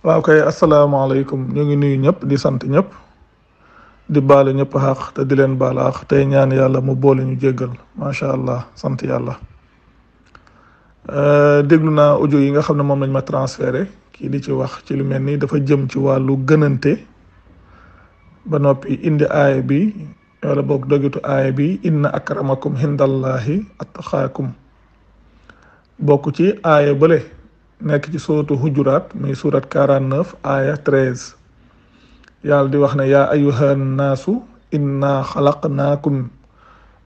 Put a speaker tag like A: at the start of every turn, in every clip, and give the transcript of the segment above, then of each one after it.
A: waaw kay asalaamaaleykum ñu ngi nuyu ñëpp di sant ñëpp di baalu ñëpp xaq te di leen baal xaq tey ñaan yàlla mu boole ñu jéggal macha allah sant yàlla. déglu naa audio yi nga xam ne moom lañ ma transféré kii di ci wax ci lu mel ni dafa jëm ci wàllu gënante ba noppi indi aaya bi wala boog dogitu aaya bi inna akramakum hindallahi attaqaakum bokk ci aaya bële nekk ci suratu hujuraat muy surat 49 aaya 13 yàlla di wax ne yaa ayyuhan naasu inna xalaqnaakum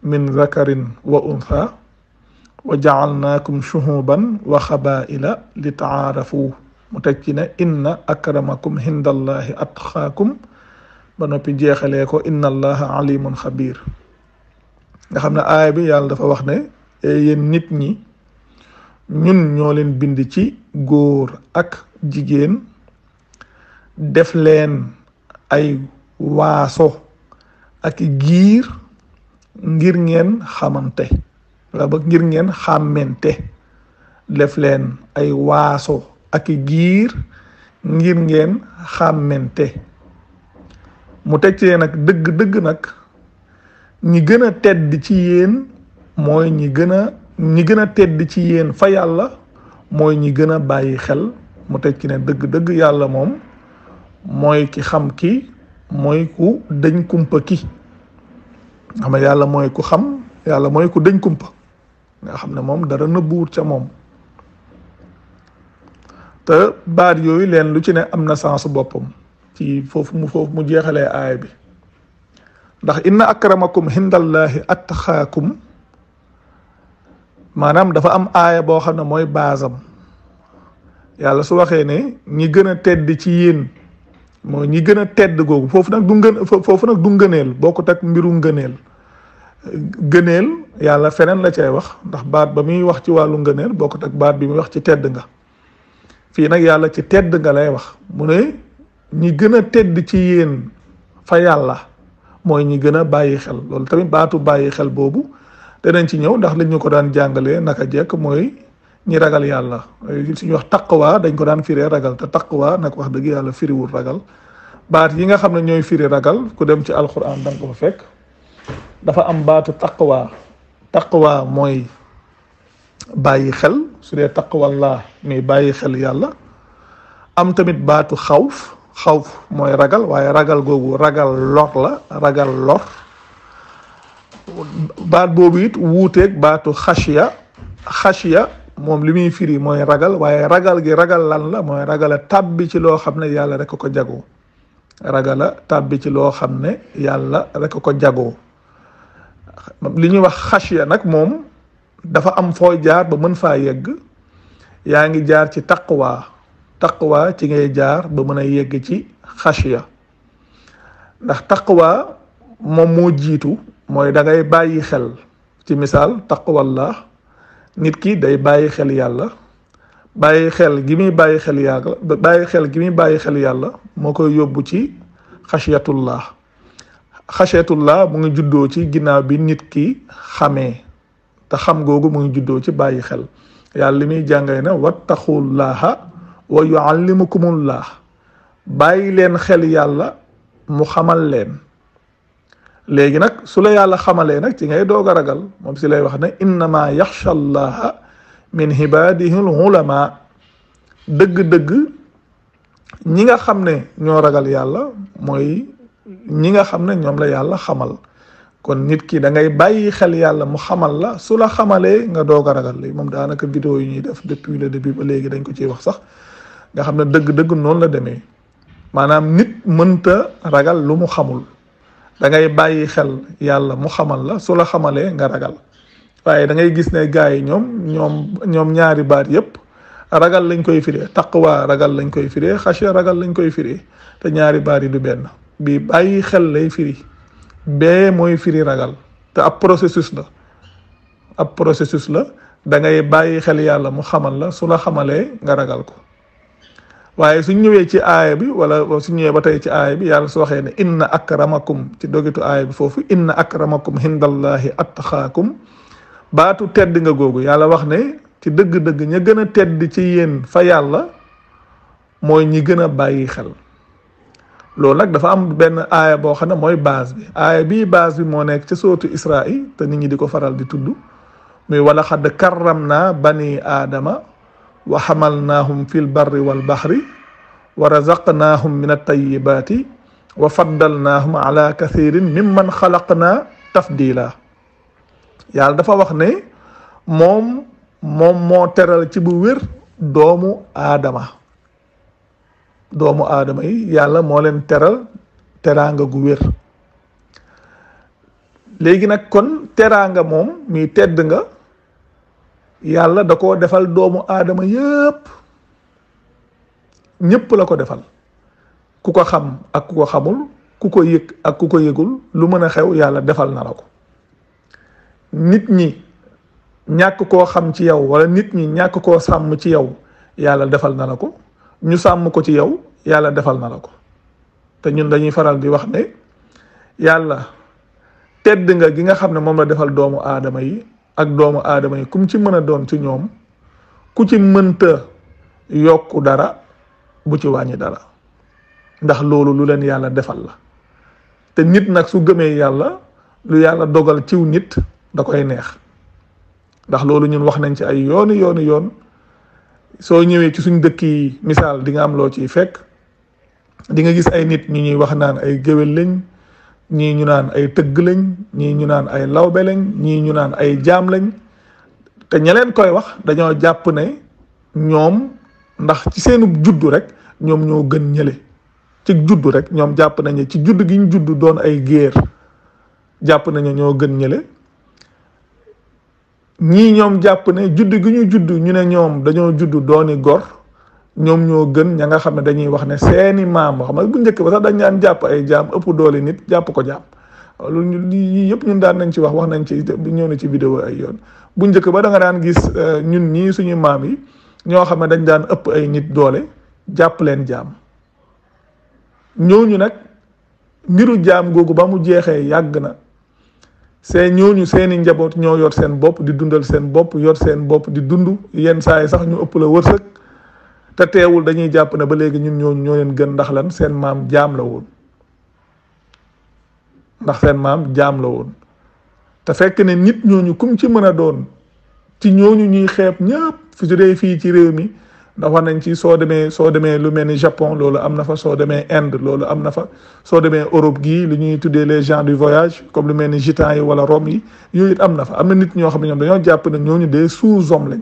A: min zakarin wa untha wa jacalnaakum shuhuban wa xabaila li taarafu mu teg ci ne inna akramakum hindallahi atqaakum ba noppi jeexalee ko inna allaha alimun xabir nga xam ne aaya bi yàlla dafa wax ne yéen nit ñi ñun ñoo leen bind ci góor ak jigéen def leen ay waaso ak giir ngir ngeen xamante wala ba ngir ngeen xàmmente def leen ay waaso ak giir ngir ngeen xàmmente mu teg ci nag dëgg-dëgg nag ñi gën a tedd ci yéen mooy ñi gën a tedd ci yéen fa yàlla mooy ñi gën a bàyyi xel mu teg ci ne dëgg-dëgg yàlla moom mooy ki xam ki mooy ku dëñ kumpa ki xam ne yàlla mooy ku xam yàlla mooy ku dëñ kumpa nga xam ne moom dara nëbbuwut ca moom te baat yooyu leen lu ci ne am na sens boppam ci foofu mu jeexalee aaya bi ndax inna akramakum hindallahi attaqaakum maanaam dafa am aaya boo xam ne mooy baasam yàlla su waxee ne ñi gën a tedd ci yéen mooy ñi gën a tedd googu foofu nag du ngëneel bokkut ak mbiru ngëneel gëneel yàlla feneen la cay wax ndax baat ba muy wax ci wàllu ngëneel bokkut ak baat bi muy wax ci tedd nga fii nag yàlla ci tedd nga lay wax mu ne ñi gën a tedd ci yéen fa yàlla mooy ñi gën a bàyyi xel loolu tamit baatu bàyyi xel boobu danañ ci ñëw ndax li ñu ko daan jàngalee naka jekk mooy ñi ragal yàlla suñu wax taqwa dañ ko daan firee ragal te taqwa nag wax dëgg yàlla firiwul ragal baat yi nga xam ne ñooy firi ragal ku dem ci alquran danga ko fa fekk dafa am baatu taqwa mooy bàyyi xel su dee taqwallah muy bàyyi xel yàlla am tamit baatu xawf mooy ragal waaye ragal googu ragal lor la ragal lor baat boobu it wuuteeg baatu xashiya moom li muy firi mooy ragal waaye ragal gi ragal lan la mooy ragala tàbbi ci loo xam ne yàlla rek ko jagoo ragala tàbbi ci loo xam ne yàlla rek ko jagoo li ñuy wax xashiya nag moom dafa am foo jaar ba mën faa yegg yaa ngi jaar ci taqwa ci ngay jaar ba mën a yegg ci xashiya ndax taqwa moom moo jiitu mooy da ngay bàyyi xel ci misaal taqwallah nit ki day bàyyi xel yàlla bàyyi xel gi muy bàyyi xel yàlla moo koy yóbbu ci xasiyatullah mu ngi juddoo ci ginnaaw bi nit ki xamee te xam googu mu ngi juddoo ci bàyyi xel yàlla li muy jàngay na wattaqullaha wa yuallimukumullah bàyyi leen xel yàlla mu xamal leen léegi nag su la yàlla xamalee nag ci ngay doog a ragal moom si lay wax ne innama yaxsha allaha min ibadihi al ulama dëgg-dëgg ñi nga xam ne ñoo ragal yàlla mooy ñi nga xam ne ñoom la yàlla xamal kon nit ki da ngay bàyyi xel yàlla mu xamal la su la xamalee nga doog a ragal léegi moom daanaka vidéo yi ñuy def depuis le début ba léegi dañ ko ciy wax sax nga xam ne dëgg-dëgg noonu la demee maanaam nit mënta ragal lu mu xamul da ngay bàyyi xel yàlla mu xamal la su la xamalee nga ragal waaye da ngay gis ne gars yi ñoom ñaari baat yépp ragal lañ koy firee taqwa ragal lañ koy firee xashiya ragal lañ koy firee te ñaari baat yi du benn bi bàyyi xel lay firi bee mooy firi ragal te ab processus la da ngay bàyyi xel yàlla mu xamal la su la xamalee nga ragal ko waaye suñ ñëwee ci aaya bi wala suñ ñëwee ba tey ci aaya bi yàlla su waxee ne inna akramakum ci dogitu aaya bi foofu inna akramakum hindallahi attaqaakum baatu tedd nga googu yàlla wax ne ci dëgg-dëgg ña gën a tedd ci yéen fa yàlla mooy ñi gën a bàyyi xel. loolu nag dafa am benn aaya boo xam ne mooy base bi aaya bii base bi moo nekk ci sootu Israil te nit ñi di ko faral di tudd muy wala xadd karram naa bani aadama wa xamalnaahum fil barri wal baxri wa razaqnaahum min at-tayyibaati wa faddalnaahum ala kathirin mimman xalaqnaa tafdila. yàlla dafa wax ne moom moo teral ci bu wér doomu aadama yi yàlla moo leen teral teraanga gu wér. léegi nag kon teraanga moom mi tedd nga yàlla da koo defal doomu aadama ñépp la ko defal, ku ko xam ak ku ko xamul, ku ko yëg ak ku ko yëgul, lu mën a xew yàlla defal na la ko. nit ñi ñàkk koo xam ci yow wala nit ñi ñàkk koo sàmm ci yow yàlla defal na la ko, ñu sàmm ko ci yow yàlla defal na la ko. te ñun dañuy faral di wax ne yàlla tedd nga gi nga xam ne moom la defal doomu aadama yi ak doomu aadama yi kum ci mën a doon ci ñoom, ku ci mënta yokku dara bu ci wàññi dara, ndax loolu lu leen yàlla defal la. te nit nag su gëmee yàlla, lu yàlla dogal ciw nit da koy neex, ndax loolu ñun wax nañ ci ay yoon soo ñëwee ci suñ dëkk yi misaal di nga am loo ciy fekk. di nga gis ay nit ñu ñuy wax naan ay géwél lañ, ñii ñu naan ay tëgg lañ, ñii ñu naan ay lawbe lañ, ñii ñu naan ay jaam lañ. te ña leen koy wax dañoo jàpp ne ñoom ndax ci seenu juddu rek ñoom ñoo gën ñële. ci juddu rek ñoom jàpp nañu ci juddu gi ñu juddu doon ay géer, jàpp nañu ñoo gën ñële. ñii ñoom jàpp ne juddu gi ñu juddu ñu ne ñoom dañoo juddu dooni gor, ñoom ñoo gën ña nga xam ne dañuy wax ne seeni maam xam nga bu njëkk ba sax dañ daan jàpp ay jaam ëpp doole nit jàpp ko jaam. loolu yii yëpp ñun daan nañ ci wax nañ ci ñëw na ci vidéo ay yoon. bu njëkk ba da nga daan gis ñun ñii suñu maam yi ñoo xam ne dañ daan ëpp ay nit doole jàpp leen jaam. ñooñu nag mbiru jaam googu ba mu jeexee yàgg na, ñooñu seeni njaboot ñoo yor seen bopp di dundal seen bopp, yor seen bopp di dund, yenn saa yi sax ñu ëpp la wërsëg. te teewul dañuy jàpp ne ba léegi ñun ñoo leen gën, ndax lan seen maam jaam la woon, te fekk ne nit ñooñu kum ci mën a doon ci ñooñu ñuy xeeb ñëpp fi su dee fii ci réew mi, ndax wax nañ ci soo demee lu mel ni Japon loolu am na fa, soo demee Inde loolu am na fa, soo demee Europe gii li ñuy tuddee les gens du voyage comme lu mel ni gitans yi wala Rome yi, yooyu it am na fa. am na nit ñoo xam ne ñoom dañoo jàpp ne ñooñu des sous-hommes lañ,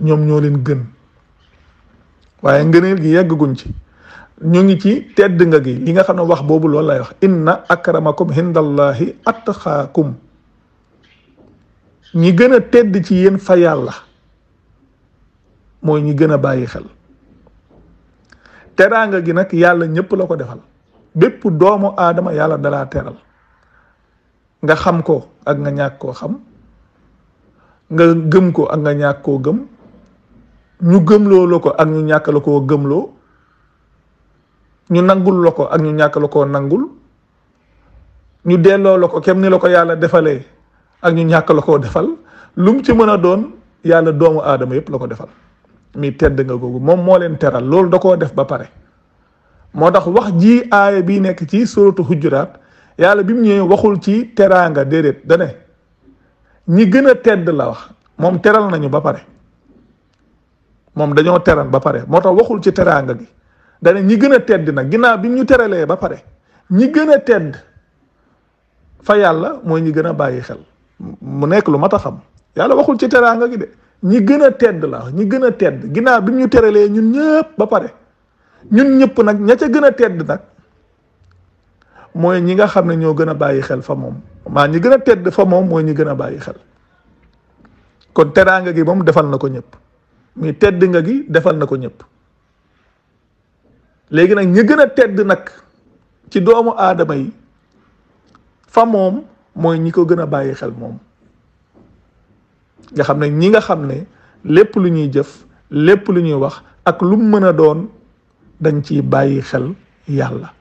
A: ñoom ñoo leen gën. waaye ngëneel gi yeggaguñ ci, ñu ngi ci tedd nga gi. li nga xam ne wax boobu loolu lay wax, inna akramakum hindallahi atqaakum, ñi gën a tedd ci yéen fa yàlla mooy ñi gën a bàyyi xel. teraanga gi nag yàlla ñëpp la ko defal, bépp doomu aadama yàlla dalaa teral, nga xam ko ak nga ñàkk koo xam, nga gëm ko ak nga ñàkk koo gëm, ñu gëmloo la ko ak ñu ñàkk la koo gëmloo, ñu nangul la ko ak ñu ñàkk la koo nangul, ñu delloo la ko kem ni la ko yàlla defalee ak ñu ñàkk la koo defal. lu mu ci mën a doon yàlla doomu aadama yépp la ko defal. mi tedd nga googu moom moo leen teral, loolu da koo def ba pare. moo tax wax ji aaya bi nekk ci suratu Hujuraat, yàlla bi mu ñëwee waxul ci teraanga, déedéet dane ñi gën a tedd la wax. moom teral nañu ba pare, moom dañoo teral ba pare. moo tax waxul ci teraanga gi, dane ñi gën a tedd nag ginnaaw bi ñu teralee ba pare, ñi gën a tedd fa yàlla mooy ñi gën a bàyyi xel. mu nekk lu mat a xam, yàlla waxul ci teraanga gi de, ñi gën a tedd la, ñi gën a tedd ginnaaw bi ñu teralee ñun ñëpp ba pare. ñun ñëpp nag ña ca gën a tedd nag mooy ñi nga xam ne ñoo gën a bàyyi xel fa moom. ñi gën a tedd fa moom mooy ñi gën a bàyyi xel. kon teraanga gi moom defal na ko ñëpp, mi tedd nga gi defal na ko ñëpp. léegi nag ñi gën a tedd nag ci doomu aadama yi fa moom mooy ñi ko gën a bàyyi xel moom. nga xam ne ñi nga xam ne lépp lu ñuy jëf, lépp lu ñuy wax ak lu mu mën a doon dañ ciy bàyyi xel yàlla.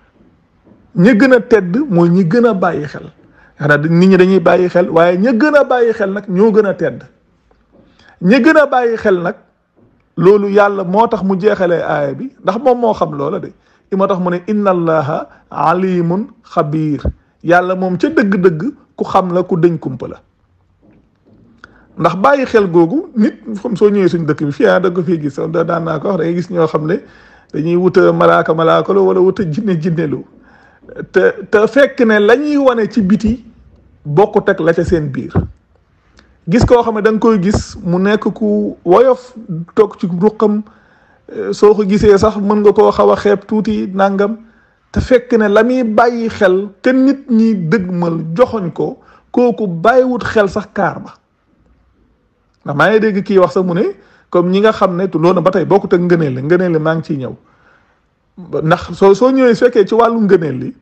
A: ñi gën a tedd mooy ñi gën a bàyyi xel. xanaa nit ñi dañuy bàyyi xel, waaye ñi gën a bàyyi xel nag ñoo gën a tedd. ñi gën a bàyyi xel nag loolu yàlla moo tax mu jeexalee aaya bi ndax moom moo xam loola de moo tax mu ne inna allaha alimun xabiir yàlla moom ca dëgg-dëgg ku xam la ku dëñ kumpa la. ndax bàyyi xel googu nit comme soo ñëwee suñ dëkk bi fii da nga ko fii gis daan naa ko wax da ngay gis ñoo xam ne dañuy wuta malaaka la wala wuta jinne lu te fekk ne la ñuy wane ci biti bokkut ak la ca seen biir. gis koo xam ne da nga koy gis mu nekk ku woyof toog ci ruqam soo ko gisee sax mën nga koo xaw a xeeb tuuti nangam te fekk ne la muy bàyyi xel te nit ñi dëgmal joxoñ ko kooku bàyyiwut xel sax kaar ba. ndax maa ngi dégg kii wax sax mu ne comme ñi nga xam ne loolu ba tey bokkut ak ngëneel li maa ngi ciy ñëw ndax soo ñëwee su fekkee ci wàllu ngëneel li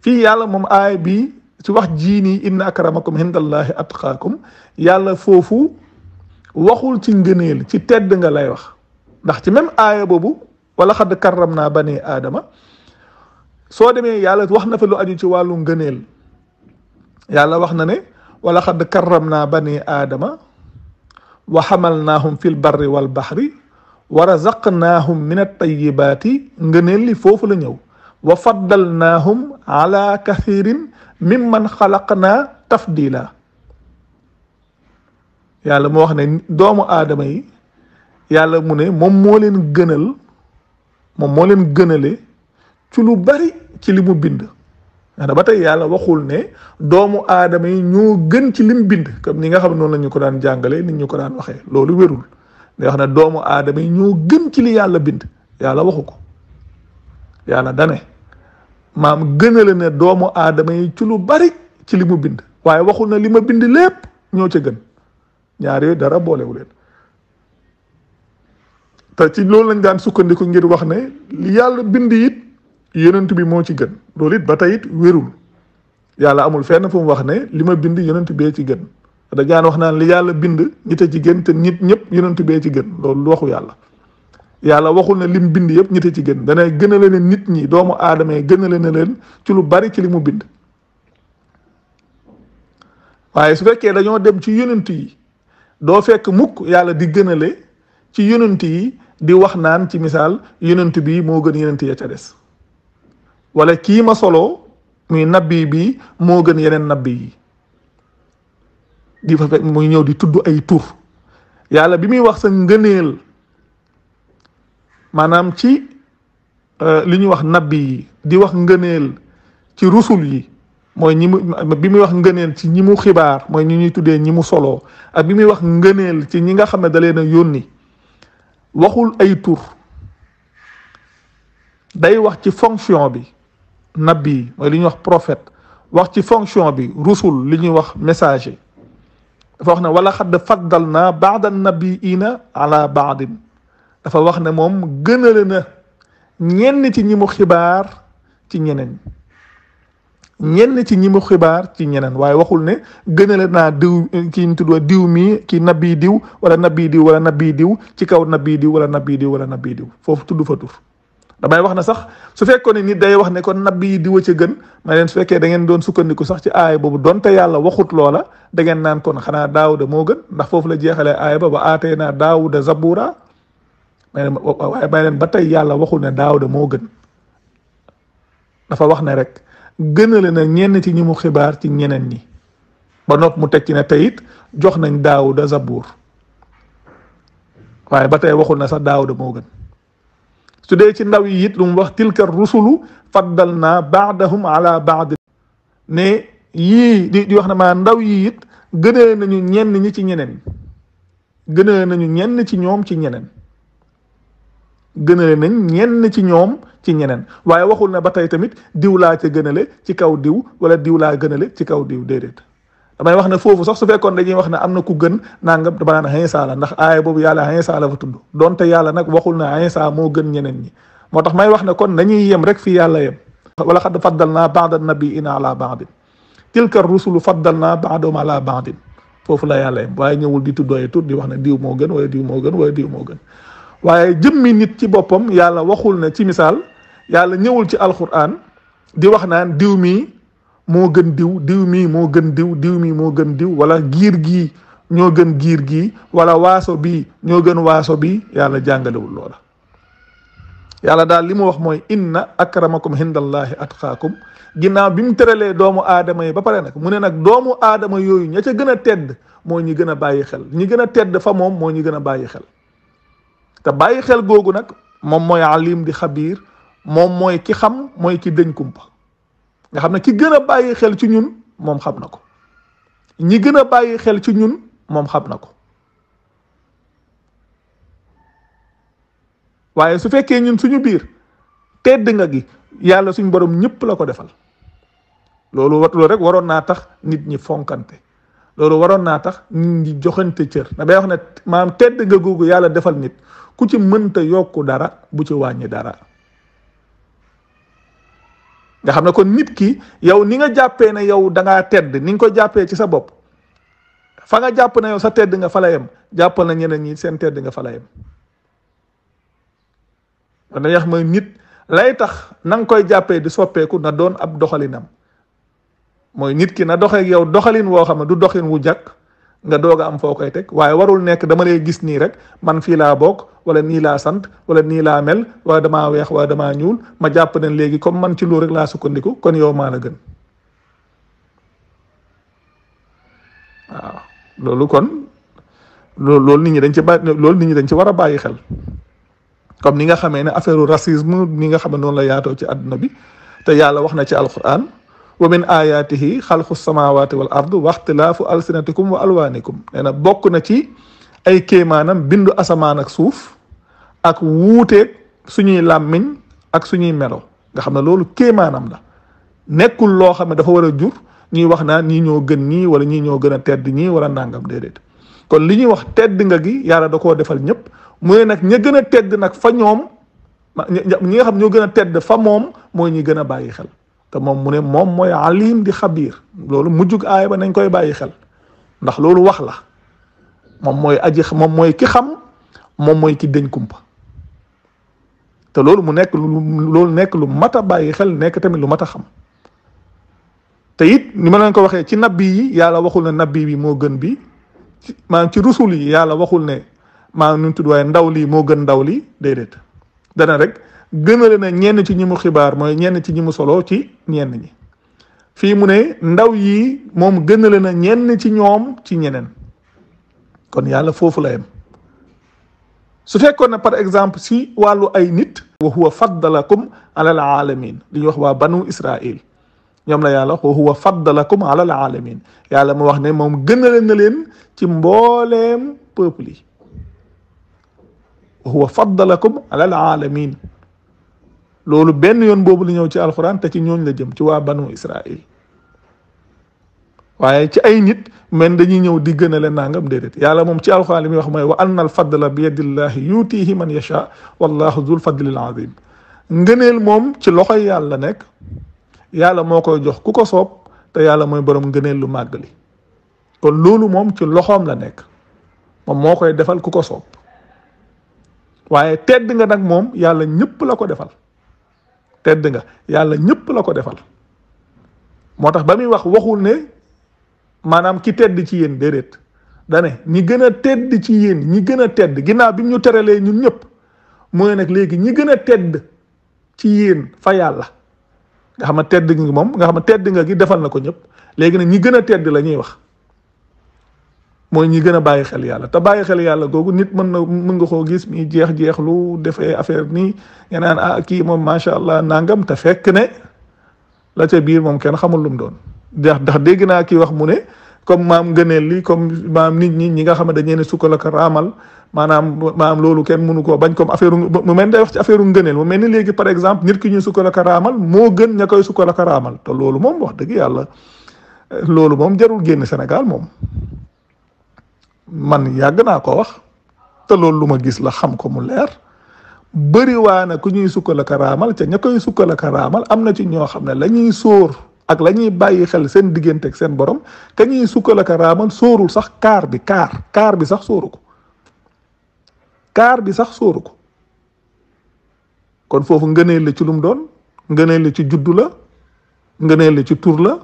A: fii yàlla moom aaya bi ci wax jii nii inna akramakum indallahi atqaakum yàlla foofu waxul ci ngëneel ci tedd nga lay wax ndax ci même aaya boobu wala xadd karram naa bani aadama soo demee yàlla wax na fa lu aju ci wàllu ngëneel yàlla wax na ne wala xadd karram naa bani aadama wa xamalnaahum fi lbarri walbaxri wa razaqnaahum min altayibaati ngëneel li foofu la ñëw wa faddalnaahum ala kathirin mimman xalaqnaa tafdila yàlla moo wax ne doomu aadama yi yàlla mu ne moom moo leen gënale ci lu bari ci li mu bind ndax ba tey yàlla waxul ne doomu aadama yi ñoo gën ci lim bind comme ni nga xam ne noonu la ñu ko daan jàngalee nit ñu ko daan waxee loolu wérul day wax ne doomu aadama yi ñoo gën ci li yàlla bind yàlla waxu ko yàlla dane maam gënale ne doomu aadama yi ci lu bari ci li mu bind waaye waxul na li ma bind lépp ñoo ca gën ñaar yooyu dara boolewu leen te ci loolu lañ daan sukkandiku ngir wax ne li yàlla bind it yonent bi moo ci gën loolu it ba tey it wérul yàlla amul fenn fu mu wax ne li ma bind yonent bee ci gën da daan wax naan li yàlla bind nit a ci gën te nit ñëpp yonent bee ci gën loolu waxu yàlla waxul ne lim bind yëpp nit a ci gën dana gënale ne nit ñi doomu aadama yi gënale na leen ci lu bari ci li mu bind waaye su fekkee dañoo dem ci yonent yi doo fekk mukk yàlla di gënale ci yonent yi di wax naan ci misaal yonent bi moo gën yonent ya ca des wala kii ma solo muy nabbi bi moo gën yeneen nabbi yi di fa fekk muy ñëw di tudd ay tur yàlla bi muy wax sa ngëneel maanaam ci li ñuy wax nabbi yi di wax ngëneel ci rusul yi mooy ñi mu bi muy wax ngëneel ci ñi mu xibaar mooy ñi ñuy tuddee ñi mu solo ak bi muy wax ngëneel ci ñi nga xam ne da leen a yónni waxul ay tur day wax ci fonction bi nabi mooy li ñuy wax prophète wax ci fonction bi rusul li ñuy wax messager dafa wax ne wala xadd faddal na baada nabiina ala baadin dafa wax ne moom gënale na ñenn ci ñi mu xibaar ci ñeneen ñenn ci ñi mu xibaar ci ñeneen waaye waxul ne gënale naa diw ki ñu tuddoo diw mi ki nabi diw wala nabi diw wala nabi diw ci kaw nabi diw wala nabi diw wala nabi diw foofu tudd fa tur damay wax ne sax su fekkoon ne nit day wax ne kon nabi yi diwa ca gën ma leen su fekkee da ngeen doon sukkandiku sax ci aaya boobu donte yàlla waxut loola da ngeen naan kon xanaa daawuda moo gën ndax foofu la jeexalee aaya ba aatee naa daawuda zabura waaye may leen ba tey yàlla waxul ne daawuda moo gën dafa wax ne rek gënale na ñenn ci ñi mu xibaar ci ñeneen ñi ba nopp mu teg ci ne teyit jox nañ daawuda zabuur waaye ba tey waxul na sax daawuda moo gën su dee ci ndaw yi it lu mu wax tilka rusulu faddal naa baadahum ala baad ne yii di wax ne maa ndaw yi it gënale nañu ñenn ñi ci ñeneen gënale nañu ñenn ci ñoom ci ñeneen gënale nañ ñenn ci ñoom ci ñeneen waaye waxul na ba tey tamit diw laa ca gënale ci kaw diw wala diw laa gënale ci kaw diw déedéet damay wax ne foofu sax su fekkoon dañuy wax ne am na ku gën nangam dama naan Iisaa la ndax aaya boobu yàlla Iisaa la fa tudd donte yàlla nag waxul ne Iisaa moo gën ñeneen ñi moo tax may wax ne kon nañuy yem rek fii yàlla yem wala xad faddal naa baada nabiina ala baadin tilka rusulu faddal naa baadahum ala baadin foofu la yàlla yem waaye ñëwul di tudd ay tur di wax ne diw moo gën wala diw moo gën wala diw moo gën waaye jëmmi nit ci boppam yàlla waxul ne ci misaal yàlla ñëwul ci alquran di wax naan diw mii moo gën diw diw mii moo gën diw diw mii moo gën diw wala giir gii ñoo gën giir gi wala waaso bi ñoo gën waaso bi yàlla jàngalewul loola. yàlla daal li mu wax mooy inna akramakum hindallahi atqaakum ginnaaw bi mu tëralee doomu aadama yi ba pare nag mu ne nag doomu aadama yooyu ña ca gën a tedd moo ñi gën a bàyyi xel ñi gën a tedd fa moom moo ñi gën a bàyyi xel. te bàyyi xel googu nag moom mooy alim di xabiir moom mooy ki xam mooy ki dëñ kumpa nga xam ne ki gën a bàyyi xel ci ñun moom xam na ko ñi gën a bàyyi xel ci ñun moom xam na ko. waaye su fekkee ñun suñu biir tedd nga gi yàlla suñu borom ñëpp la ko defal loolu rek waroon naa tax nit ñi fonkante loolu waroon naa tax nit ñi joxante cër da day wax ne maanaam tedd nga googu yàlla defal nit ku ci mënta yokku dara bu ci wàññi dara. nga xam ne kon nit ki yow ni nga jàppee ne yow da ngaa tedd ni nga ko jàppee ci sa bopp fa nga jàpp ne yow sa tedd nga fa la yem jàppal na ñeneen ñi seen tedd nga fa la yem. kon dañuy wax mooy nit lay tax na nga koy jàppee di soppeeku na doon ab doxalinam mooy nit ki na doxee ak yow doxalin woo xam ne du doxin wu jàkk nga doog a am foo koy teg waaye warul nekk dama lay gis nii rek man fii laa bokk wala nii laa sant wala nii laa mel wala damaa weex wala damaa ñuul ma jàpp ne léegi comme man ci loolu rek laa sukkandiku kon yow maa la gën. waaw loolu kon loolu nit ñi dañ ci loolu nit ñi dañ ci war a bàyyi xel. comme ni nga xamee ne affaire racisme ni nga xam ne noonu la yaatoo ci àdduna bi te yàlla wax na ci alquran wa min ayatihi xalqu samawati wal ard wa ixtilaafu alsinatikum wa alwaanikum nee na bokk na ci ay kéemaanam bindu asamaan ak suuf ak wuuteeg suñuy làmmiñ ak suñuy melo nga xam ne loolu kéemaanam la nekkul loo xam ne dafa war a jur ñuy wax naa ñii ñoo gën ñii wala ñii ñoo gën a tedd ñii wala nangam déedéet kon li ñuy wax tedd nga gi yàlla da koo defal ñëpp mu ne nag ña gën a tedd nag fa ñoom ñi nga xam ñoo gën a tedd fa moom mooy ñi gën a bàyyi xel te moom mu ne moom mooy alim di xabiir loolu mujjug aaya ba nañ koy bàyyi xel ndax loolu wax la moom mooy moom mooy ki xam moom mooy ki dëñ kumpa te loolu mu nekk loolu nekk lu mat a bàyyi xel nekk tamit lu mat a xam te it ni ma leen ko waxee ci nabi yi yàlla waxul ne nabi bi moo gën bi maanaam ci rusul yi yàlla waxul ne maanaam nu tudd waaye ndaw lii moo gën ndaw lii déedéet dana rek gënale na ñenn ci ñi mu xibaar mooy ñenn ci ñi mu solo ci ñenn ñi fii mu ne ndaw yi moom gënale na ñenn ci ñoom ci ñeneen kon yàlla foofu la yem su fekkoon ne par exemple si wàllu ay nit wa huwa faddalakum ala al alamin li ñuy wax waa banu israil ñoom la yàlla wa huwa faddalakum ala al alamin yàlla mu wax ne moom gënale na leen ci mbooleem peuple yi wa huwa faddalakum ala al alamin loolu benn yoon boobu li ñëw ci alquran te ci ñooñ la jëm ci waa banu israil waaye ci ay nit men dañuy ñëw di gënale nangam déedéet yàlla moom ci alquran li muy wax mooy wa anna al fadla bi yadillahi yutihi man yasha wallahu zul fadlil azim ngëneel moom ci loxoy yàlla nekk yàlla moo koy jox ku ko soob te yàlla mooy borom ngëneel lu màgg li kon loolu moom ci loxoom la nekk moom moo koy defal ku ko soob waaye tedd nga nag moom yàlla ñëpp la ko defal tedd nga yàlla ñëpp la ko defal moo tax ba muy wax waxul ne maanaam ki tedd ci yéen déedéet dane ñi gën a tedd ci yéen ñi gën a tedd ginnaaw bi ñu teralee ñun ñëpp mu ne nag léegi ñi gën a tedd ci yéen fa yàlla nga xam ne tedd gi moom nga xam ne tedd nga gi defal na ko ñëpp léegi nag ñi gën a tedd la ñuy wax mooy ñi gën a bàyyi xel yàlla te bàyyi xel yàlla googu nit mën nga koo gis mi jeex lu defee affaire nii nga naan ah kii moom macha allah nangam te fekk ne la ca biir moom kenn xamul lu mu doon ndax dégg naa kii wax mu ne comme maam ngëneel li comme maam nit ñi nga xam ne dañu ne sukkal ak raamal maanaam loolu kenn mënu koo bañ comme affaire mu mel day wax ci affaire ngëneel mu mel ni léegi par exemple nit ki ñuy sukkal ak raamal moo gën ña koy sukkal ak raamal te loolu moom wax dëgg yàlla loolu moom jarul génn Sénégal moom man yàgg naa ko wax te loolu lu ma gis la xam ko mu leer bëri waa na ku ñuy sukkal ak raamal ca ña koy sukkal ak raamal am na ci ñoo xam ne la ñuy sóor ak la ñuy bàyyi xel seen diggante ak seen borom ka ñuy sukkal ak raamal sóorul sax kaar bi sax sóoru ko kaar bi sax sóoru ko kon foofu ngëneel la ci lu mu doon ngëneel la ci juddu la ngëneel la ci tur la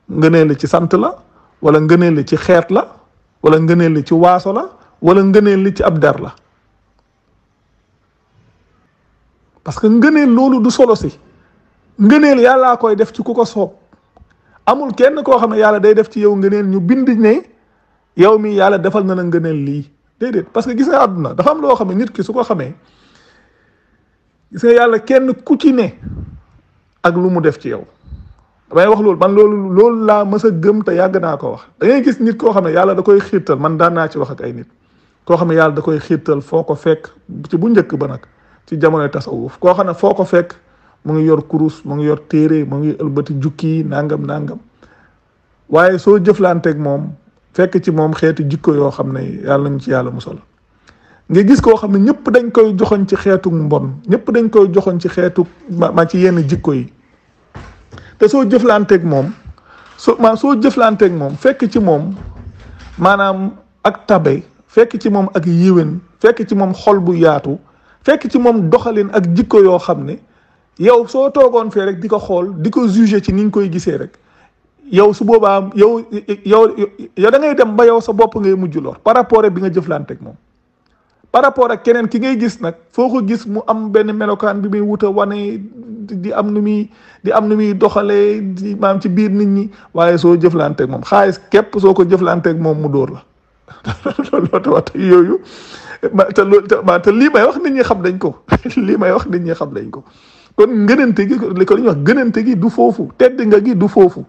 A: ngëneel la ci sant la wala ngëneel la ci xeet la wala ngëneel li ci waaso la wala ngëneel li ci ab der la parce que ngëneel loolu du solo si ngëneel yàllaa koy def ci ku ko soob amul kenn koo xam ne yàlla day def ci yow ngëneel ñu bind ne yow mi yàlla defal na la ngëneel lii déedéet parce que gis nga àdduna dafa am loo xam ne nit ki su ko xamee gis nga yàlla kenn ku ci ne ak lu mu def ci yow damay wax loolu man loolu laa mës a gëm te yàgg naa ko wax da ngay gis nit koo xam ne yàlla da koy xiirtal man daan naa ci wax ak ay nit koo xam ne yàlla da koy xiirtal foo ko fekk ci bu njëkk ba nag ci jamonoy tasawuf koo xam ne foo ko fekk mu ngi yor kurus mu ngi yor téere mu ngi ëlbati jukki nangam nangam waaye soo jëflanteeg moom fekk ci moom xeetu jikko yoo xam ne yàlla nañ ci yàlla musal nga gis koo xam ne ñëpp dañ koy joxoñ ci xeetu mbon ñëpp dañ koy joxoñ ci xeetu ma ci yenn jikko yi te soo jëflanteeg moom soo jëflanteeg moom fekk ci moom maanaam ak tabe fekk ci moom ak yiwen fekk ci moom xol bu yaatu fekk ci moom doxalin ak jikko yoo xam ne yow soo toogoon fee rek di ko xool di ko juger ci ni nga koy gisee rek yow su boobaa yow da ngay dem ba yow sa bopp ngay mujj lor par rapport ak bi nga jëflanteeg moom par rapport ak keneen ki ngay gis nag foo ko gis mu am benn melokaan bi muy wuta wane di am nu muy doxalee di maam ci biir nit ñi waaye soo jëflanteeg moom xaalis képp soo ko jëflanteeg moom mu dóor la loolu te yooyu te lii may wax nit ñi xam dañ ko lii may wax nit ñi xam dañ ko kon ngënante gi li ko ñuy wax gënante gi du foofu tedd nga gi du foofu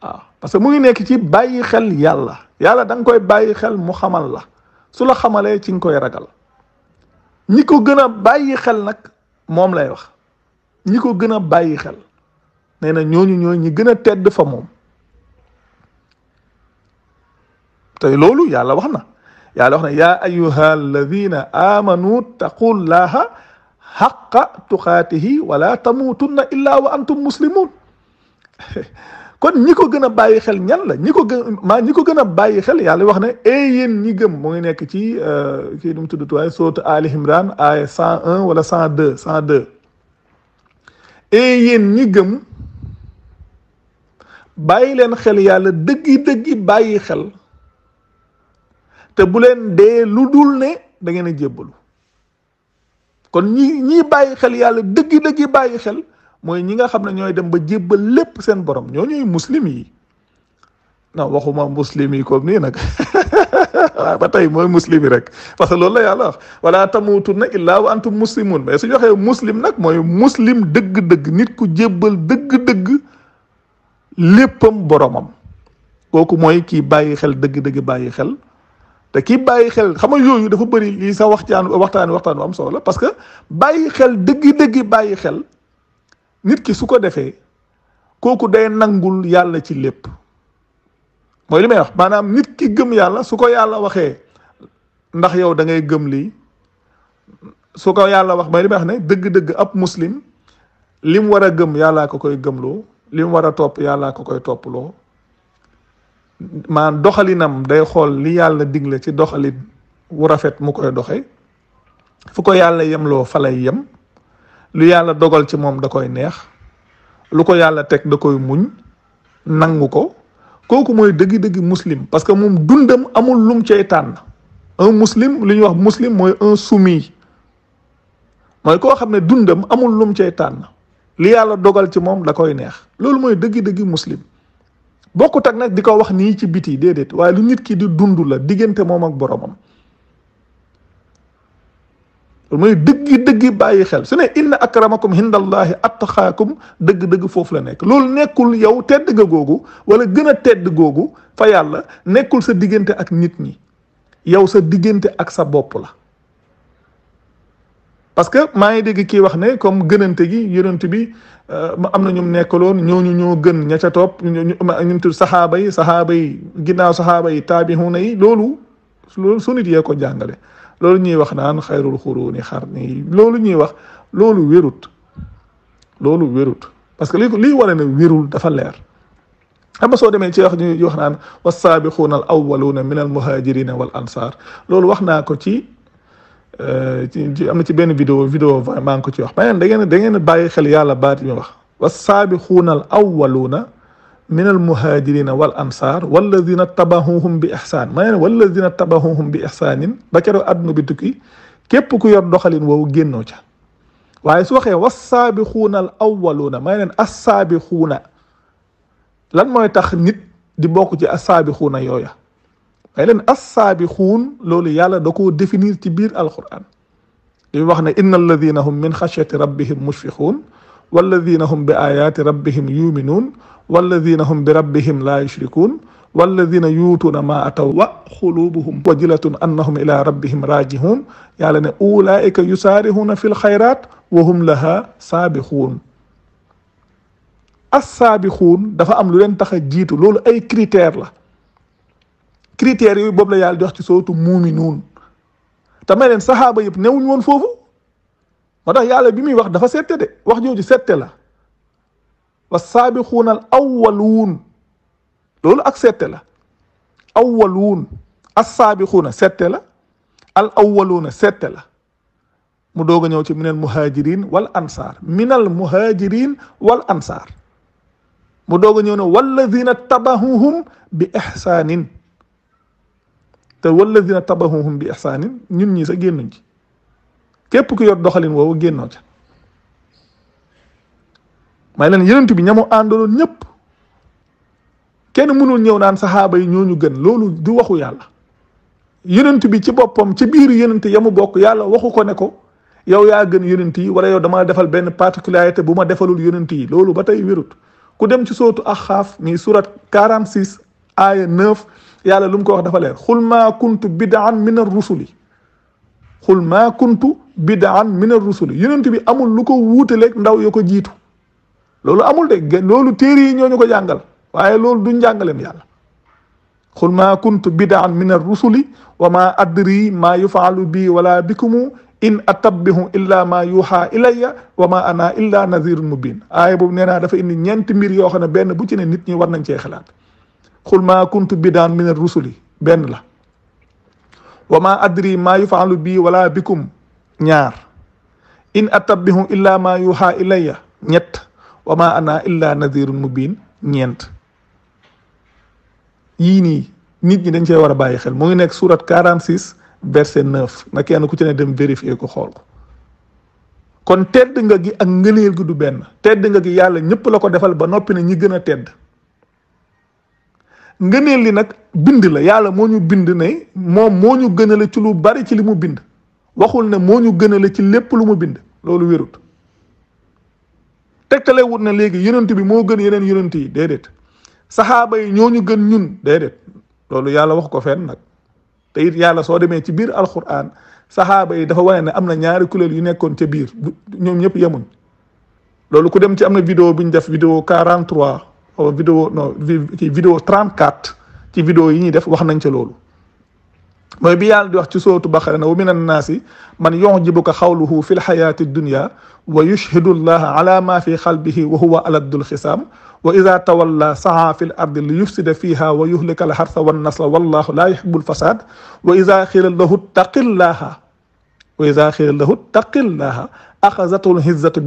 A: waaw parce que mu ngi nekk ci bàyyi xel yàlla da nga koy bàyyi xel mu xamal la su la xamalee ci nga koy ragal ñi ko gën a bàyyi xel nag moom lay wax ñi ko gën a bàyyi xel nee na ñooñu ñi gën a tedd fa moom te loolu yàlla wax na yaa ayyuha alladina amanu taqullaha xaqa tuqaatihi wala tamuutunna illa wa antum muslimun kon ñi ko gën a bàyyi xel ñan la ñi ko gën a bàyyi xel yàlla wax ne yéen ñi gëm mu ngi nekk ci kii nu mu tudd tuwaay sourate Ali Imran ay 101 wala 102 yéen ñi gëm bàyyi leen xel yàlla dëggi bàyyi xel te bu leen dee lu dul ne da ngeen a jébbalu kon ñi bàyyi xel yàlla dëggi bàyyi xel mooy ñi nga xam ne ñooy dem ba jébbal lépp seen borom ñooñuy muslim yi non waxuma muslim yi comme nii nag waaw ba tey mooy muslim yi rek parce que loolu la yàlla wax wala tamutunna illa wa antum muslimun mais su joxee muslim nag mooy muslim dëgg-dëgg nit ku jébbal dëgg-dëgg léppam boromam kooku mooy kii bàyyi xel dëgg-dëgg bàyyi xel te kii bàyyi xel xam nga yooyu dafa bëri lii sax waxtaan bu am solo la parce que bàyyi xel dëgg-dëgg bàyyi xel nit ki su ko defee kooku day nangul yàlla ci lépp mooy li may wax maanaam nit ki gëm yàlla su ko yàlla waxee ndax yow da ngay gëm lii su ko yàlla wax mooy li may wax ne dëgg-dëgg ab muslim li mu war a gëm yàllaa ko koy gëmloo li mu war a topp yàllaa ko koy topploo maan doxalinam day xool li yàlla digle ci doxalin wu rafet mu koy doxe fu ko yàlla yemloo fa lay yem lu yàlla dogal ci moom da koy neex lu ko yàlla teg da koy muñ nangu ko kooku mooy dëgg-dëgg muslim parce que moom dundam amul lum cay tànn un muslim li ñuy wax muslim mooy un soumis mooy koo xam ne dundam amul lum cay tànn li yàlla dogal ci moom da koy neex loolu mooy dëgg-dëgg muslim bokkut ak nag di ko wax nii ci biti déedéet waaye lu nit ki di dund la diggante moom ak boromam loolu mooy dëgg bàyyi xel su ne inna akramakum hindallahi attaqaakum dëgg-dëgg foofu la nekk loolu nekkul yow tedd nga googu wala gën a tedd googu fa yàlla nekkul sa diggante ak nit ñi yow sa diggante ak sa bopp la parce que maa ngi dégg kii wax ne comme gënante gi yonent bi am na ñum nekkaloon ñooñu ñoo gën ña ca topp ñu tudd saxaaba yi ginnaaw saxaaba yi taabixuuna yi loolu su nit yee ko jàngale loolu ñuy wax naan xayrul xuruuni xarni loolu ñuy wax loolu wérut parce que lii wane ne wérul dafa leer xam nga soo demee ci wax ñu wax naan wassaabiquuna al awwaluuna min al muhajirina wal ansar loolu wax naa ko ci am na ci benn vidéo maa ngi ko ci wax mais da ngeen bàyyi xel yàlla baat yi wax wassaabiquuna al awwaluuna min al muhajirina wal ansar walladina tabahuhum bi ihsan ma ne walladina tabahuhum bi ihsanin ba keroog àdduna bi tukki képp ku yor doxalin woowu génnoo ca waaye su waxee wassaabiquuna al awwaluuna may leen assaabiquuna lan mooy tax nit di bokk ci assaabiquuna yooya may leen assaabiquun loolu yàlla da koo définir ci biir alquran li wax ne inna alladina hum min xashyati rabbihim mushfiquun walladina hum bi ayaati rabbihim yuminuun walladina hum bi rabbihim laa yushrikuun walladina yuutuuna maa ataw wa xulubuhum wajilatun annahum ila rabbihim rajihuun yàlla ne ulaika yusaarihuuna fi lxayraat wa hum laha saabixuun assaabiquun dafa am lu leen tax a jiitu loolu ay critère la critères yooyu boobu la yàlla di wax ci sootu muuminuun te may leen saxaaba yëpp newuñ woon foofu moo tax yàlla bi muy wax dafa sette de wax jooju sette la wassaabiquuna al awwaluun loolu ak sette la awwaluun assaabiquuna sette la al awwaluuna sette la mu doog a ñëw ci minal muhajirin wal ansaar minal muhajirin wal ansaar mu doog a ñëw ne walladina tabahuhum bi ihsaanin te walladina tabahuhum bi ihsaanin ñun ñi sa génnuñ ci képp ku yor doxalin woowu génnoo ca may leen yonent bi ñamu àndaloon ñëpp kenn mënul ñëw naan saxaaba yi ñooñu gën loolu du waxu yàlla yonent bi ci boppam ci biir yonent yamu bokk yàlla waxu ko ne ko yow yaa gën yonent yi wala yow dama defal benn particularité bu ma defalul yonent yi loolu ba tey wérut ku dem ci sootu Ahqaaf mi surat 46 aaya 9 yàlla lu mu ko wax dafa leer xul maa kuntu bid'an min ar-rusuli xul maa kuntu bid'an min ar-rusuli yonent bi amul lu ko wuutaleeg ndaw yo ko jiitu loolu amul de loolu téere yi ñooñu ko jàngal waaye loolu du njàngaleem yàlla xul maa kuntu bid'an min ar-rusuli wa maa adri maa yufaalu bi wala bikumu in atabbihu illa ma yuha ilayya wa ma ana illa nazirun mubin aaya boobu nee naa dafa indi ñeenti mbir yoo xam ne benn bu ci ne nit ñi war nañ cee xalaat xul maa kuntu bid'an min ar-rusuli benn la wa ma adri maa yufaalu bi wala bikum ñaar in atabbihu illa ma yuha ilayya ñett wa ma ana illa nazirun mubin ñeent yii nii nit ñi dañ cee war a bàyyi xel mu ngi nekk surat 46 verset 9 na kenn ku ci ne dem vérifier ko xool ko kon tedd nga gi ak ngëneel gi du benn tedd nga gi yàlla ñëpp la ko defal ba noppi ne ñi gën a tedd ngëneel li nag bind la yàlla moo ñu bind ne moom moo ñu gënale ci lu bari ci li mu bind waxul ne moo ñu gënale ci lépp lu mu bind loolu wérut tegtale wut na léegi yonent bi moo gën yeneen yonent yi déedéet saxaaba yi ñoo ñu gën ñun déedéet loolu yàlla wax ko fenn nag te it yàlla soo demee ci biir alquran saxaaba yi dafa wane ne am na ñaari kuréel yu nekkoon ca biir ñoom ñëpp yemuñ loolu ku dem ci am na vidéo bu ñu def vidéo 43 vidéo non vidéo 34 ci vidéo yi ñuy def wax nañ ca loolu mooy bi yàlla di wax ci sootu Baqara ne wa min annaasi man yu'jibuka xawluhu fi lxayaati dunya wa yushhidu allaha ala ma fi qalbihi wa huwa aladdul xisaam wa ida tawalla sa'a fi l ardi li yufsida fiha wa yuhlika al harsa wan nasla wallahu la yuhibbul fasad wa ida xila lahu taqillaha axazatu l hizzatu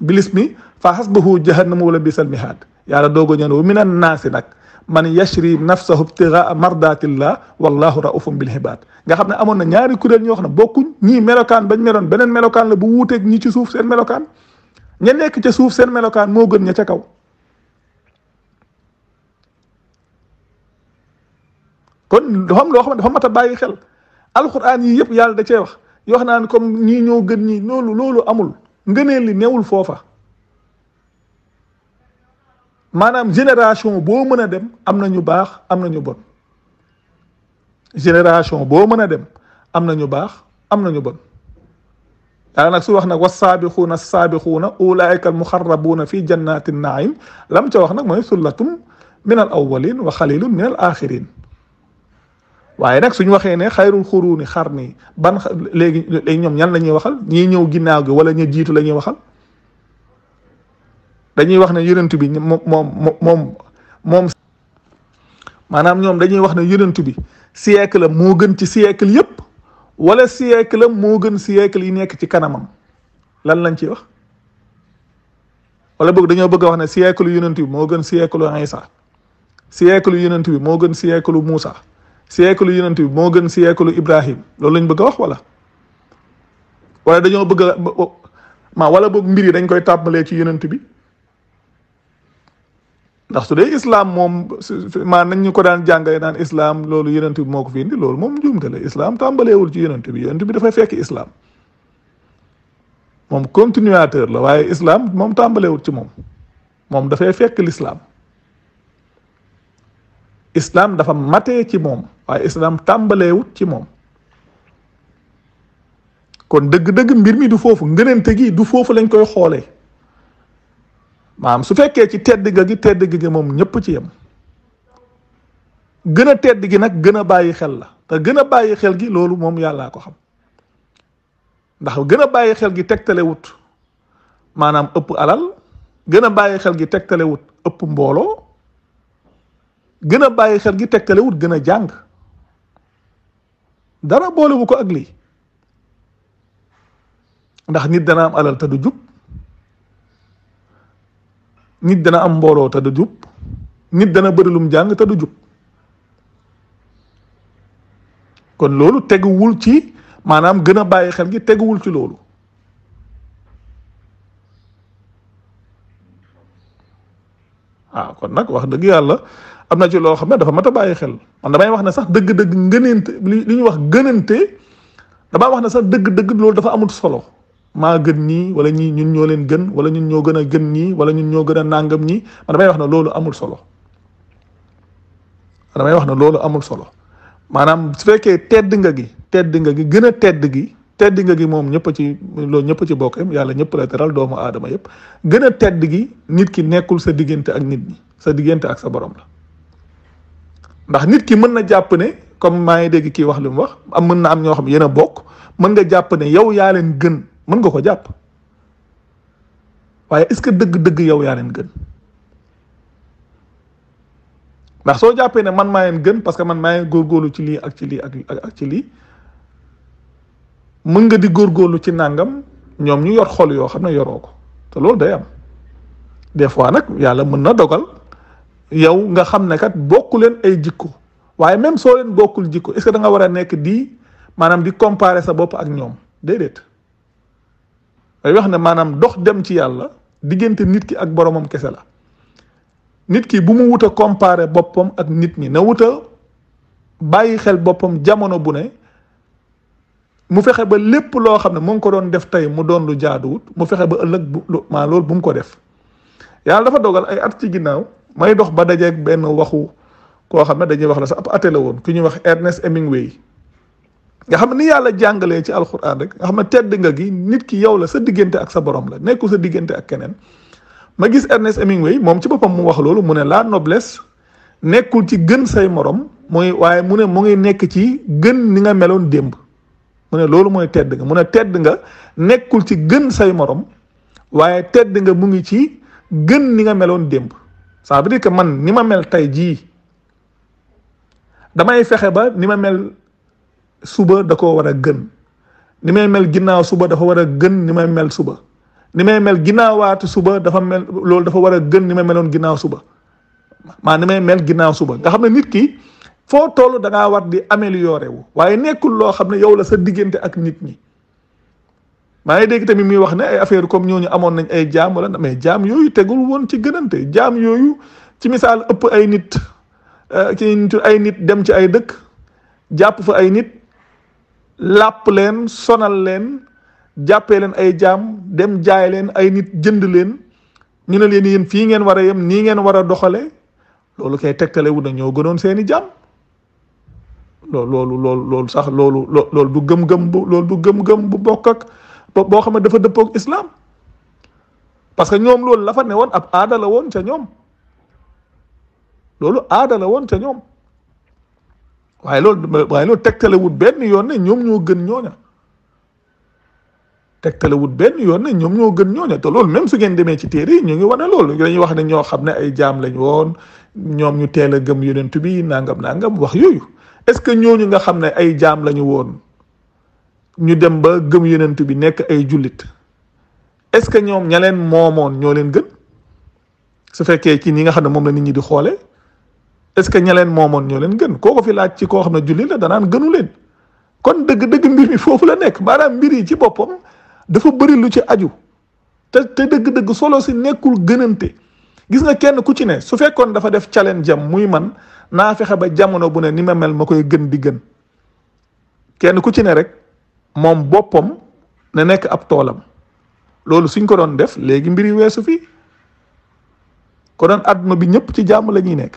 A: bilismi fa hasbuhu jahannamu wala bisal mihaad yàlla doogo ñëw wa min annaasi nag man yashri nafsahu ibtigaa mardatillah wallahu raufum bil ibad nga xam ne amoon na ñaari kuréel ñoo xam ne bokkuñ ñii melokaan bañ meloon beneen melokaan la bu wuuteeg ñi ci suuf seen melokaan ña nekk ca suuf seen melokaan moo gën ña ca kaw kon dafa am loo xam ne dafa mat a bàyyi xel alquran yi yëpp yàlla da cee wax yoo xam naan comme ñii ñoo gën ñii loolu amul ngëneel li newul foofa maanaam génération boo mën a dem am na ñu baax am na ñu bon génération boo mën a dem am na ñu baax am na ñu bon yàlla nag su wax nag wassaabiquuna assaabiquuna ulaika almuxarrabuuna fi jannati naim lam ca wax nag mooy sullatum min al awalin wa xalilun min al axirin waaye nag suñu waxee ne xayrul xuruuni xarni ban léegi ñoom ñan la ñuy waxal ñii ñëw ginnaaw gi wala ñu jiitu la ñuy waxal dañuy wax ne yonent bi moom maanaam ñoom dañuy wax ne yonent bi siècle moo gën ci siècle yépp wala siècle moo gën siècle yi nekk ci kanamam lan lañ ci wax wala boog dañoo bëgg a wax ne siècle yonent bi moo gën siècle Isa, siècle yonent bi moo gën siècle Moussa, siècle yonent bi moo gën siècle Ibrahim, loolu lañ bëgg a wax wala dañoo bëgg a wala boog mbir yi dañ koy tàmbalee ci yonent bi. ndax su dee islam moom nañ ñu ko daan jàngale naan islam loolu yonent bi moo ko fi indi loolu moom njuumte la. Islam tàmbaleewul ci yonent bi dafay fekk islam moom continuateur la, waaye islam moom tàmbalewul ci moom dafay fekk l'islam. Islam dafa matee ci moom, waaye islam tàmbaleewut ci moom. kon dëgg-dëgg mbir mi du foofu, ngënante gi du foofu lañ koy xoolee. su fekkee ci tedd gi moom ñëpp ci yem. gën a tedd gi nag gën a bàyyi xel la, te gën a bàyyi xel gi loolu moom yàllaa ko xam. ndax gën a bàyyi xel gi tegtalewut maanaam ëpp alal, gën a bàyyi xel gi tegtalewut ëpp mbooloo, gën a bàyyi xel gi tegtalewut gën a jàng. dara boolewu ko ak lii. ndax nit dana am alal te du jub, nit dana am mbooloo te du jub, nit dana bëri lum jàng te du jub. kon loolu teguwul ci maanaam gën a bàyyi xel gi teguwul ci loolu. kon nag wax dëgg yàlla am na ci loo xam ne dafa mat a bàyyi xel. man damay wax ne sax dëgg-dëgg ngënente li ñuy wax gënante, damaa wax ne sax dëgg-dëgg loolu dafa amut solo. maa gën ñii wala ñii ñun ñoo leen gën, wala ñun ñoo gën a gën ñii, wala ñun ñoo gën a nàngam ñii, man damay wax ne loolu amul solo. damay wax ne loolu amul solo. maanaam su fekkee tedd nga gi gën a tedd gi moom ñëpp ci loolu ñëpp ci bokk yàlla ñëpp la teral doomu aadama yëpp. gën a tedd gi nit ki nekkul sa diggante ak nit ñi, sa diggante ak sa borom la. ndax nit ki mën na jàpp ne comme maa ngi dégg kii wax li mu wax mën na am ñoo xam yéen a bokk, mën nga jàpp ne yow yaa leen gën, mën nga ko jàpp, waaye est-ce que dëgg-dëgg yow yaa leen gën? ndax soo jàppee ne man maa leen gën parce que man maa ngi góorgóorlu ci lii ak ci lii ak ci lii, mën nga di góorgóorlu ci nàngam, ñoom ñu yor xol yoo xam ne yoroo ko, te loolu day am. des fois nag yàlla mën na dogal yow nga xam ne kat bokku leen ay jikko, waaye même soo leen bokkul jikko est-ce que da nga war a nekk maanaam di comparer sa bopp ak ñoom? déedéet. day wax ne maanaam dox dem ci yàlla diggante nit ki ak boromam kese la. nit ki bu mu wut a comparer boppam ak nit ñi, na wut a bàyyi xel boppam jamono bu ne, mu fexe ba lépp loo xam ne mu ngi ko doon def tey mu doon lu jaaduwut, mu fexe ba ëllëg loolu bu mu ko def. yàlla dafa dogal ay at ci ginnaaw may dox ba dajeeg benn waxu koo xam ne dañuy wax la sax ab athée la woon, ku ñuy wax Ernest Hemingway. nga xam ne ni yàlla jàngalee ci alxuraan rek nga xam ne tedd nga gi nit ki yow la, sa diggante ak sa borom la, nekkul sa diggante ak keneen. ma gis Ernest Hemingway moom ci boppam mu wax loolu, mu ne la noblesse nekkul ci gën say morom, waaye mu ne mu ngi nekk ci gën ni nga meloon démb. mu ne loolu mooy tedd nga. mu ne tedd nga nekkul ci gën say morom, waaye tedd nga mu ngi ci gën ni nga meloon démb. ça veut dire que man ni ma mel tey jii damay fexe ba ni ma mel suba da ko war a gën, ni may mel ginnaaw suba dafa war a gën ni may mel suba, ni may mel ginnaawaatu suba loolu dafa war a gën ni may meloon ginnaaw suba. ni may mel ginnaaw suba nga xam ne nit ki foo toll da ngaa war di améliorer wu, waaye nekkul loo xam ne yow la sa diggante ak nit ñi. maa ngi dégg tamit muy wax ne ay affaire comme ñooñu amoon nañ ay jaam wala, mais jaam yooyu tegul woon ci gënante. jaam yooyu ci misaal ëpp ay nit ay nit dem ci ay dëkk jàpp fa ay nit, làpp leen, sonal leen, jàppee leen ay jaam, dem jaay leen ay nit, jënd leen, ñu ne leen yéen fii ngeen war a yem, nii ngeen war a doxale. loolu kay tegtale wu na ñoo gënoon seeni jaam. loolu sax loolu du gëm-gëm bu bokk ak boo xam ne dafa dëppook islam. parce que ñoom loolu la fa ne woon ab aada la woon ca ñoom. loolu aada la woon ca ñoom. waaye loolu tegtalewut benn yoon ne ñoom ñoo gën ñooña. tegtalewut benn yoon ne ñoom ñoo gën ñooña. te loolu même su ngeen demee ci téere yi ñu ngi wane loolu dañuy wax ne ñoo xam ne ay jaam lañ woon, ñoom ñu teel a gëm yonent bi nangam wax yooyu. est-ce que ñooñu nga xam ne ay jaam lañu woon ñu dem ba gëm yonent bi nekk ay jullit, est-ce que ñoom ña leen moomoon ñoo leen gën? su fekkee ci ni nga xam ne moom la nit ñi di xoole est-ce que ña leen moomoon ñoo leen gën koo ko fi laaj ci koo xam ne julli la danaan gënu leen. kon dëgg-dëgg mbir mi foofu la nekk maanaam mbir yi ci boppam dafa bëri lu ci aju te dëgg-dëgg solo si nekkul gënante. gis nga kenn ku ci ne su fekkoon dafa def challenge jam muy man naa fexe ba jamono bu ne ni ma mel ma koy gën di gën kenn ku ci ne rek moom boppam na nekk ab toolam loolu suñ ko doon def léegi mbir yi weesu fii ko doon àdduna bi ñëpp ci jàmm la ñuy nekk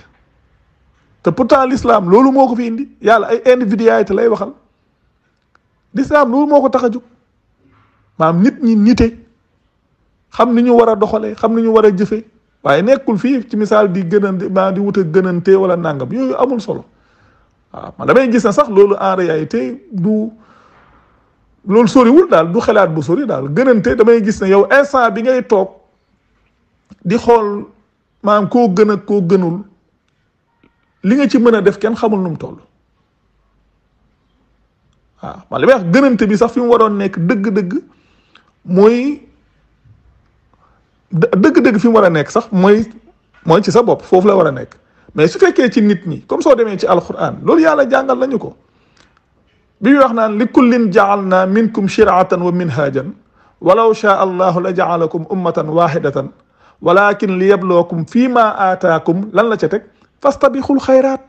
A: te pourtant l'islam loolu moo ko fi indi yàlla ay individualité lay waxal l'islam loolu moo ko tax a jóg maanaam nit ñi nite xam ni ñu war a doxalee xam ni ñu war a jëfee waaye nekkul fii ci misaal di gënante maa di wut a gënante wala nangam yooyu amul solo waaw man damay gis na sax loolu en réalité du loolu soriwul daal du xalaat bu sori daal gënante damay gis ne yow instant bi ngay toog di xool maanaam koo gën ak koo gënul li nga ci mën a def kenn xamul nu mu toll waaw man li may wax gënante bi sax fi mu waroon nekk dëgg-dëgg mooy dëgg-dëgg fi mu war a nekk sax mooy ci sa bopp foofu la war a nekk mais su fekkee ci nit ñi comme soo demee ci alquran loolu yàlla jàngal nañu ko bi muy wax naan li kullin ja'alna minkum shir'atan wa minhajan walaw shaa allahu la ja'alakum ummatan wahidatan walakin liyabluwakum fii ma aataakum lan la ca teg fastabixul xayraat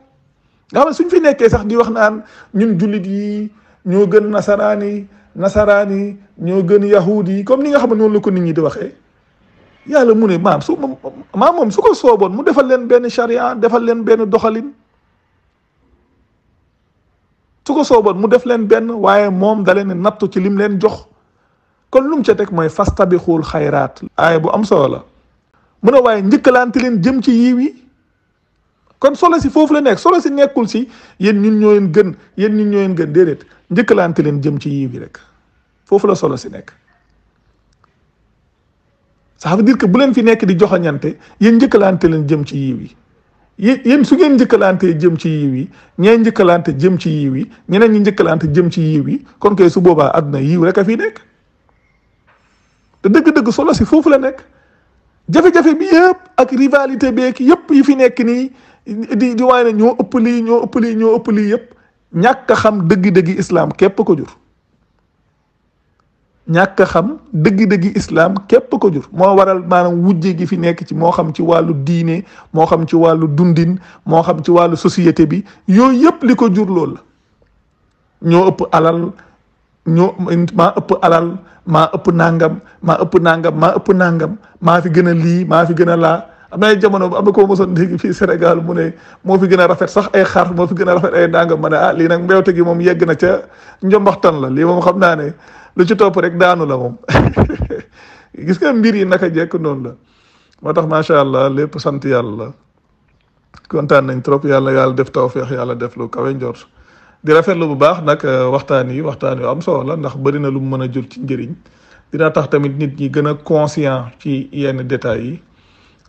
A: nga xam ne suñ fi nekkee sax di wax naan ñun jullit yi ñoo gën nasaraan yi ñoo gën yahuud yi comme ni nga xam ne noonu la ko nit ñi di waxee yàlla mu ne maam moom su ko sooboon mu defal leen benn charia defal leen benn doxalin su ko sooboon mu def leen benn waaye moom da leen nattu ci lim leen jox kon lu mu ca teg mooy fastabixul xayraat aaya bu am solo la mu ne waaye njëkkalante leen jëm ci yiw yi kon solo si foofu la nekk solo si nekkul si yéen ñun ñoo leen gën yéen ñun ñoo leen gën déedéet njëkkalante leen jëm ci yiw yi rek foofu la solo si nekk ça veut dire que bu leen fi nekk di joxañante yéen njëkkalante leen jëm ci yiw yi yéen su ngeen njëkkalantee jëm ci yiw yi ñee njëkkalante jëm ci yiw yi ñeneen ñi njëkkalante jëm ci yiw yi kon kay su boobaa àdduna yiw rek a fi nekk te dëgg-dëgg solo si foofu la nekk jafe-jafe bi yëpp ak rivalité beek yëpp yi fi nekk nii di waaye ne ñoo ëpp lii yëpp ñàkk a xam dëgg-dëggi islam képp ko jur ñàkk a xam dëgg-dëggi islam képp ko jur moo waral maanaam wujje gi fi nekk ci moo xam ci wàllu diine moo xam ci wàllu dundin moo xam ci wàllu société bi yooyu yëpp li ko jur loolu la ñoo ëpp alal maa ëpp alal maa ëpp nangam maa fi gën a lii maa fi gën a laa am na ay jamono am na ko mosoon dégg fii Sénégal mu ne moo fi gën a rafet sax ay xar moo fi gën a rafet ay nangam ma ne lii nag mbewte gi moom yegg na ca njombaxtan la lii moom xam naa ne lu ci topp rek daanu la moom gis nga mbir yi naka jekk noonu la moo tax macha allah lépp sant yàlla kontaan nañ trop yàlla def tawfeex yàlla def lu kawe njort di rafetlu bu baax nag waxtaan yu am solo la ndax bëri na lu mu mën a jur ci njëriñ dina tax tamit nit ñi gën a conscient ci yenn détails yi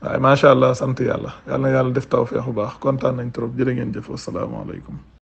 A: waaye macha allah sant yàlla def tawfeex bu baax kontaan nañ trop jërë ngeen jëf asalaamaaleykum